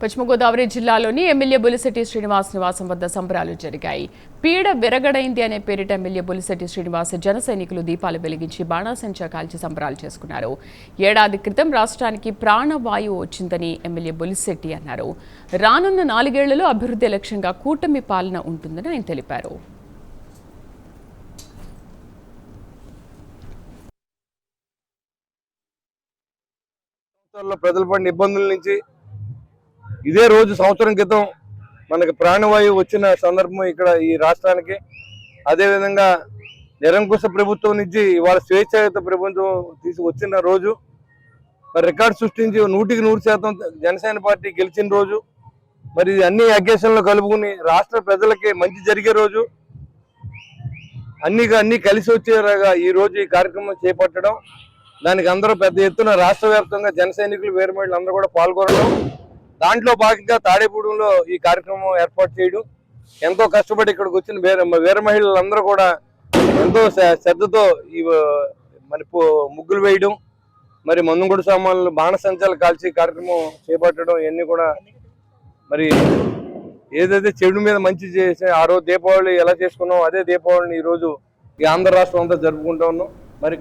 పశ్చిమ గోదావరి జిల్లాలోని ఎమ్మెల్యే బొలిశెట్టి శ్రీనివాస్ నివాసం వద్ద సంబరాలు జరిగాయి. పీడ విరగడైంది అనే పేరిట ఎమ్మెల్యే బొలిశెట్టి శ్రీనివాస్ జన సైనికులు దీపాలు వెలిగించి బాణాసంచా కాల్చి సంబరాలు చేసుకున్నారు. ఏడాది క్రితం రాష్ట్రానికి ప్రాణవాయువు వచ్చిందని ఎమ్మెల్యే బొలిశెట్టి అన్నారు. రానున్న 4 ఏళ్లలో అభివృద్ధి లక్ష్యంగా కూటమి పాలన ఉంటుందని ఆయన తెలిపారు. ప్రజలు పడిన ఇబ్బందుల నుంచి ఇదే రోజు సంవత్సరం క్రితం మనకి ప్రాణవాయువు వచ్చిన సందర్భం ఇక్కడ ఈ రాష్ట్రానికి. అదేవిధంగా నిరంకుశ ప్రభుత్వం నుంచి ఇవాళ స్వేచ్ఛాయుత ప్రభుత్వం తీసుకొచ్చిన రోజు, మరి రికార్డు సృష్టించి 100% జనసేన పార్టీ గెలిచిన రోజు, మరి అన్ని అకేషన్లు కలుపుకుని రాష్ట్ర ప్రజలకి మంచి జరిగే రోజు, అన్ని కలిసి వచ్చేలాగా ఈ రోజు ఈ కార్యక్రమం చేపట్టడం, దానికి అందరూ పెద్ద ఎత్తున రాష్ట్ర వ్యాప్తంగా జన సైనికులు వీర మహిళలు అందరూ కూడా పాల్గొనడం, దాంట్లో భాగంగా తాడేపూడెంలో ఈ కార్యక్రమం ఏర్పాటు చేయడం, ఎంతో కష్టపడి ఇక్కడికి వచ్చిన వీర మహిళలందరూ కూడా ఎంతో శ్రద్ధతో ఈ మరి ముగ్గులు వేయడం, మరి మందుగుడు సామాన్లు బాణసంచాలు కాల్చి కార్యక్రమం చేపట్టడం, ఇవన్నీ కూడా మరి ఏదైతే చెడు మీద మంచి చేసే ఆ రోజు దీపావళి ఎలా చేసుకున్నాం అదే దీపావళిని ఈరోజు ఈ ఆంధ్ర రాష్ట్రం అంతా జరుపుకుంటా ఉన్నాం. మరి